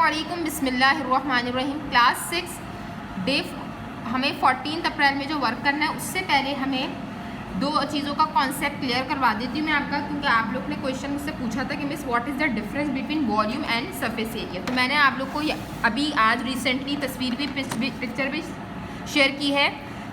अस्सलामुअलैकुम बिस्मिल्लाहिर्रहमानिर्रहीम। Class 6 day हमें 14 अप्रैल में जो वर्क करना है उससे पहले हमें दो चीज़ों का कॉन्सेप्ट क्लियर करवा देती हूँ मैं आपका, क्योंकि आप लोग ने क्वेश्चन मुझसे पूछा था कि miss what is the difference between volume and surface area. तो मैंने आप लोग को अभी आज रिसेंटली तस्वीर भी पिक्चर भी शेयर की है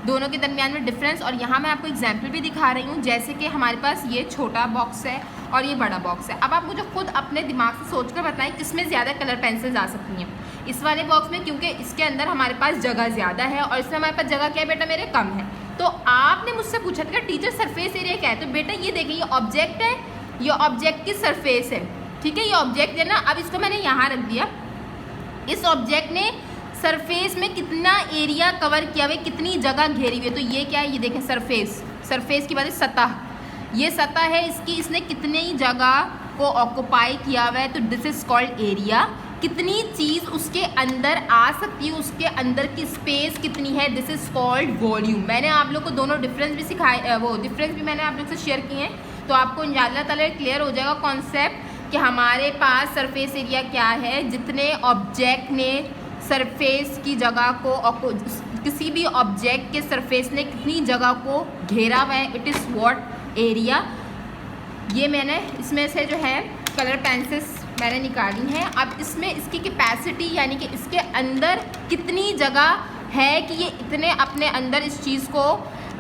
दोनों के दरमियान में डिफरेंस, और यहाँ मैं आपको एग्जाम्पल भी दिखा रही हूँ। जैसे कि हमारे पास ये छोटा बॉक्स है और ये बड़ा बॉक्स है। अब आप मुझे खुद अपने दिमाग से सोच कर बताएं किसमें ज़्यादा कलर पेंसिल्स आ सकती हैं। इस वाले बॉक्स में, क्योंकि इसके अंदर हमारे पास जगह ज़्यादा है और इसमें हमारे पास जगह क्या है बेटा मेरे कम है। तो आपने मुझसे पूछा था कि टीचर सरफेस एरिया क्या है, तो बेटा ये देखिए ये ऑब्जेक्ट है, ये ऑब्जेक्ट की सरफेस है, ठीक है। ये ऑब्जेक्ट है ना, अब इसको मैंने यहाँ रख दिया। इस ऑब्जेक्ट ने सरफेस में कितना एरिया कवर किया हुआ है, कितनी जगह घेरी हुई है। तो ये क्या है, ये देखें सरफेस की बात है, सतह, ये सतह है इसकी, इसने कितनी जगह को ऑक्यूपाई किया हुआ है, तो दिस इज कॉल्ड एरिया। कितनी चीज़ उसके अंदर आ सकती है, उसके अंदर की स्पेस कितनी है, दिस इज कॉल्ड वॉल्यूम। मैंने आप लोग को दोनों डिफरेंस भी सिखाए, वो डिफरेंस भी मैंने आप लोग से शेयर किए हैं, तो आपको इंशाअल्लाह ताला क्लियर हो जाएगा कॉन्सेप्ट कि हमारे पास सरफेस एरिया क्या है। जितने ऑब्जेक्ट ने सरफेस की जगह को, किसी भी ऑब्जेक्ट के सरफेस ने कितनी जगह को घेरा हुआ है, इट इज़ व्हाट एरिया। ये मैंने इसमें से जो है कलर पेंसिल्स मैंने निकाली हैं। अब इसमें इसकी कैपेसिटी यानी कि इसके अंदर कितनी जगह है कि ये इतने अपने अंदर इस चीज़ को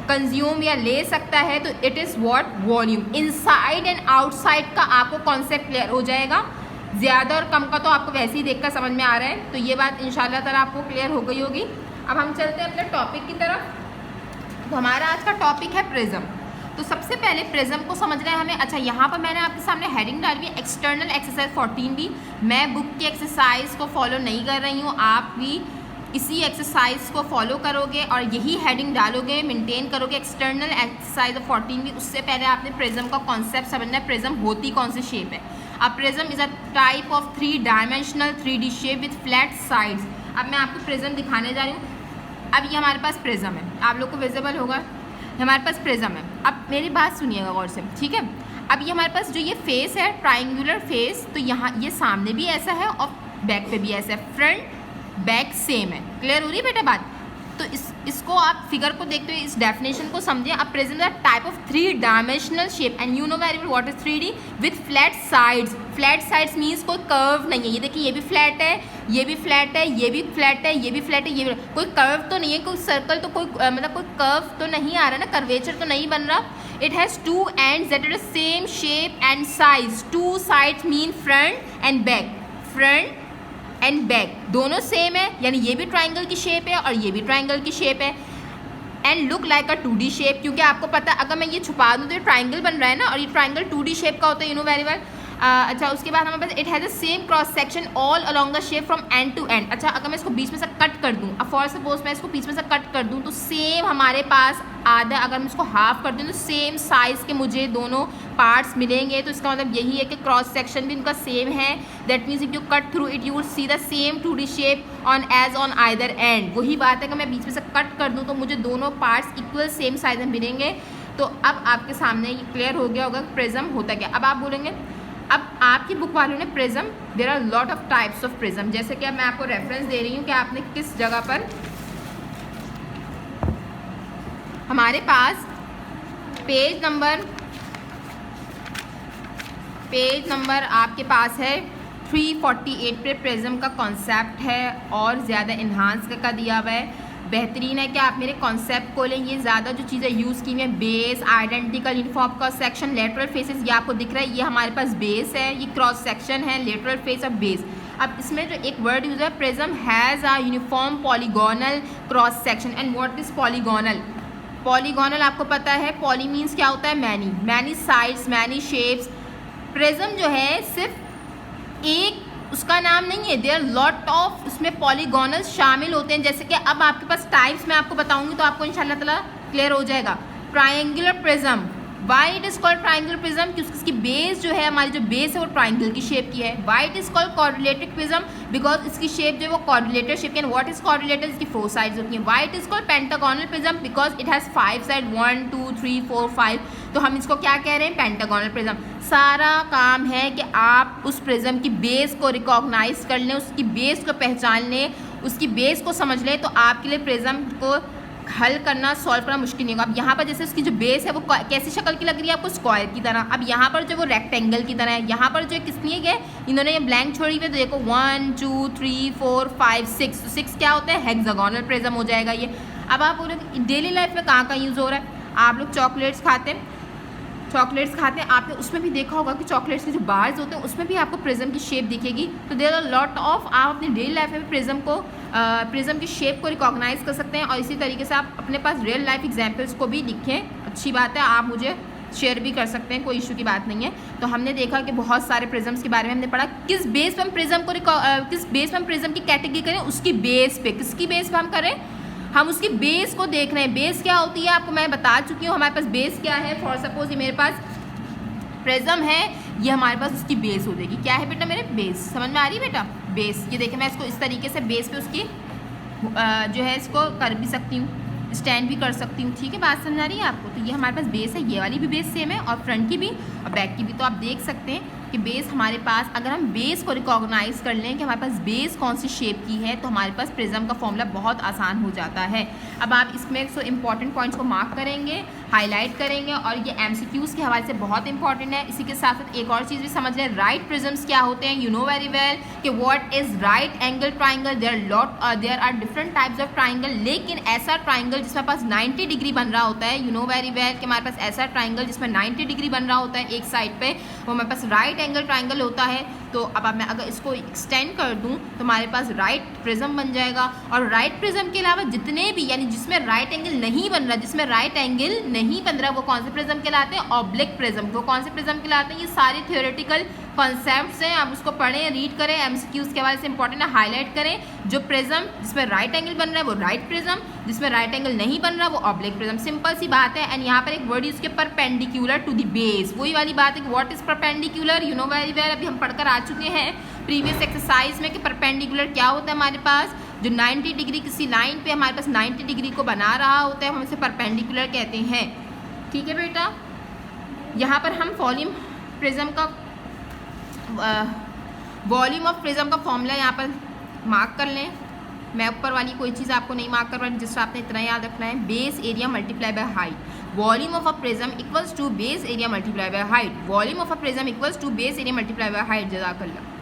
कंज्यूम या ले सकता है, तो it is what volume. Inside and outside का आपको कॉन्सेप्ट क्लियर हो जाएगा। ज़्यादा और कम का तो आपको वैसे ही देखकर समझ में आ रहा है, तो ये बात इंशाल्लाह ताला आपको क्लियर हो गई होगी। अब हम चलते हैं अपने टॉपिक की तरफ। तो हमारा आज का टॉपिक है प्रिज्म। तो सबसे पहले प्रिज्म को समझना है हमें। अच्छा, यहाँ पर मैंने आपके सामने हेडिंग डाली है एक्सटर्नल एक्सरसाइज 14 भी। मैं बुक की एक्सरसाइज को फॉलो नहीं कर रही हूँ, आप भी इसी एक्सरसाइज को फॉलो करोगे और यही हेडिंग डालोगे, मेंटेन करोगे एक्सटर्नल एक्सरसाइज 14 भी। उससे पहले आपने प्रिज्म का कॉन्सेप्ट समझना है, प्रिज्म होती कौन सी शेप है। अब prism is a type of 3 dimensional 3D shape with flat sides. अब मैं आपको प्रिज्म दिखाने जा रही हूँ। अब ये हमारे पास प्रिज्म है, आप लोग को विजिबल होगा, हमारे पास प्रिज्म है। अब मेरी बात सुनिएगा गौर से, ठीक है। अब ये हमारे पास जो ये फेस है ट्राइंगुलर फेस, तो यहाँ ये सामने भी ऐसा है और बैक पे भी ऐसा है, फ्रंट बैक सेम है। क्लियर हो रही है बेटा बात। तो इसको आप फिगर को देखते हुए इस डेफिनेशन को समझें। अब prism is a type of 3 dimensional shape and you know very well what is 3D with flat sides. Flat sides means कोई कर्व नहीं है। ये देखिए ये भी फ्लैट है, ये भी फ्लैट है, ये भी फ्लैट है, ये भी फ्लैट है, ये भी कोई कर्व तो नहीं है, कोई सर्कल तो कोई मतलब कोई कर्व तो नहीं आ रहा ना, कर्वेचर तो नहीं बन रहा। It has 2 ends that are the same shape and size. 2 sides mean front and back. Front end back दोनों सेम है, यानी ये भी ट्राइंगल की शेप है और ये भी ट्राइंगल की शेप है। And look like a 2D shape, क्योंकि आपको पता है अगर मैं ये छुपा दूँ तो ये ट्राइंगल बन रहा है ना, और ये ट्राइंगल 2D शेप का होता है, यू नो वेरी वेल। अच्छा, उसके बाद हमारे पास it has the same cross section all along the shape from end to end. अच्छा, अगर मैं इसको बीच में से कट कर दूँ, अब फॉर सपोज मैं इसको बीच में से कट कर दूँ, तो सेम हमारे पास आधा, अगर मैं इसको हाफ कर दूँ तो सेम साइज़ के मुझे दोनों पार्ट्स मिलेंगे। तो इसका मतलब यही है कि क्रॉस सेक्शन भी इनका सेम है। That means if you cut through it you will see the same 2D shape on edge on either end. वही बात है कि मैं बीच में से कट कर दूँ तो मुझे दोनों पार्ट्स इक्वल सेम साइज में मिलेंगे। तो अब आपके सामने ये क्लियर हो गया होगा प्रिज्म होता क्या। अब आप बोलेंगे, अब आपकी बुक वालों ने prism, there are lot of types of prism. जैसे कि अब मैं आपको रेफरेंस दे रही हूँ कि आपने किस जगह पर, हमारे पास पेज नंबर आपके पास है 348 पे प्रिज्म का कॉन्सेप्ट है और ज़्यादा इन्हांस का दिया हुआ है। बेहतरीन है कि आप मेरे कॉन्सेप्ट को लें। ये ज़्यादा जो चीज़ें यूज़ की हैं, बेस, आइडेंटिकल, यूनिफॉर्म का सेक्शन, लेटरल फेसेस, ये आपको दिख रहा है, ये हमारे पास बेस है, ये क्रॉस सेक्शन है, लेटरल फेस और बेस। अब इसमें जो एक वर्ड यूज़ है, prism has a uniform polygonal cross section. And what is polygonal? Polygonal आपको पता है, पॉली मीन्स क्या होता है, many sides, many shapes. Prism जो है सिर्फ एक उसका नाम नहीं है, देयर लॉट ऑफ उसमें पॉलीगोनल शामिल होते हैं। जैसे कि अब आपके पास टाइप्स मैं आपको बताऊंगी तो आपको इंशाल्लाह ताला क्लियर हो जाएगा। Triangular prism, Y it is called triangular prism क्योंकि इसकी बेस जो है, हमारी जो बेस है वो ट्राइंगल की शेप की है। Why it is called quadrilateric prism because इसकी शेप जो है वो क्वाड्रिलेटर शेप की है। व्हाट इज क्वाड्रिलेटर, इसकी 4 साइड्स होती हैं। Y it is called pentagonal prism because it has 5 side, 1 2 3 4 5, तो हम इसको क्या कह रहे हैं, पेंटागोनल प्रिज्म। सारा काम है कि आप उस प्रिज्म की बेस को रिकॉग्नाइज कर लें, उसकी बेस को पहचान लें, उसकी बेस को समझ लें, तो आपके लिए प्रिज्म को हल करना, सॉल्व करना मुश्किल नहीं होगा। अब यहाँ पर जैसे उसकी जो बेस है वो कैसी शक्ल की लग रही है आपको, स्क्वायर की तरह। अब यहाँ पर जो वो रेक्टेंगल की तरह है, यहाँ पर जो किसने गए, इन्होंने ये ब्लैंक छोड़ी हुई है, तो देखो 1 2 3 4 5 6, तो 6 क्या होता है, हेक्सागोनल प्रिज्म हो जाएगा ये। अब आप बोलोगे डेली लाइफ में कहाँ यूज़ हो रहा है, आप लोग चॉकलेट्स खाते हैं, आपने उसमें भी देखा होगा कि चॉकलेट्स के जो बार्स होते हैं उसमें भी आपको प्रिज्म की शेप दिखेगी। तो देयर आर लॉट ऑफ, आप अपनी डेली लाइफ में प्रिज्म की शेप को रिकॉग्नाइज कर सकते हैं, और इसी तरीके से आप अपने पास रियल लाइफ एग्जाम्पल्स को भी लिखें। अच्छी बात है, आप मुझे शेयर भी कर सकते हैं, कोई इशू की बात नहीं है। तो हमने देखा कि बहुत सारे प्रिज्म्स के बारे में हमने पढ़ा, किस बेस पे हम प्रिज्म की कैटेगरी करें, उसकी बेस पे, किसकी बेस पे हम करें, हम उसकी बेस को देख रहे हैं। बेस क्या होती है आपको मैं बता चुकी हूँ, हमारे पास बेस क्या है। फॉर सपोज ये मेरे पास प्रिज्म है, ये हमारे पास उसकी बेस हो जाएगी। क्या है बेटा, मेरे बेस, समझ में आ रही है बेटा, बेस। ये देखिए मैं इसको इस तरीके से बेस पे उसकी जो है इसको कर भी सकती हूँ, स्टैंड भी कर सकती हूँ। ठीक है, बात समझ आ रही है आपको। तो ये हमारे पास बेस है, ये वाली भी बेस सेम है, और फ्रंट की भी और बैक की भी। तो आप देख सकते हैं कि बेस हमारे पास, अगर हम बेस को रिकॉग्नाइज कर लें कि हमारे पास बेस कौन सी शेप की है, तो हमारे पास प्रिज्म का फॉर्मूला बहुत आसान हो जाता है। अब आप इसमें सो इंपॉर्टेंट पॉइंट्स को मार्क करेंगे, हाईलाइट करेंगे, और ये MCQs के हवाले से बहुत इंपॉर्टेंट है। इसी के साथ साथ एक और चीज़ भी समझ लें, राइट प्रिज्म्स क्या होते हैं। यू नो वेरी वेल कि what is right angle triangle, there are different types of triangle, लेकिन ऐसा ट्राइंगल जिसमें पास 90 डिग्री बन रहा होता है, यू नो वेरी वेल कि हमारे पास ऐसा ट्राइंगल जिसमें 90 डिग्री बन रहा होता है एक साइड पे, वो हमारे पास राइट एंगल ट्राइंगल होता है। तो अब मैं अगर इसको एक्सटेंड कर दूं तो हमारे पास राइट प्रिज्म बन जाएगा। और राइट प्रिज्म के अलावा जितने भी, यानी जिसमें राइट एंगल नहीं बन रहा, वो कौन से प्रिज्म कहलाते हैं, ऑब्लिक प्रिज्म। वो कौन से प्रिज्म कहलाते हैं, ये सारे थियोरेटिकल कॉन्सेप्ट्स हैं, आप उसको पढ़ें, रीड करें, MCQs के हवाले से इंपॉर्टेंट है, हाईलाइट करें। जो प्रिज्म जिसमें राइट एंगल बन रहा है वो राइट प्रिज्म, जिसमें राइट एंगल नहीं बन रहा वो ऑब्लिक प्रिज्म। सिंपल सी बात है। एंड यहाँ पर एक वर्ड उसके परपेंडिकुलर टू द बेस, वही वाली बात है कि what is perpendicular, you know very well, अभी हम पढ़कर आ चुके हैं प्रीवियस एक्सरसाइज में कि परपेंडिकुलर क्या होता है। हमारे पास जो 90 डिग्री किसी लाइन पे हमारे पास 90 डिग्री को बना रहा होता है, हम इसे परपेंडिकुलर कहते हैं। ठीक है बेटा, यहाँ पर हम वॉल्यूम ऑफ प्रिज्म का फॉर्मूला यहाँ पर मार्क कर लें। मैं ऊपर वाली कोई चीज़ आपको नहीं मार्क कर रहा, जिससे आपने इतना याद रखना है, base area multiply by height. Volume of a prism equals to base area multiply by height. Volume of a prism equals to base area multiply by height. जज़ाकल्लाह।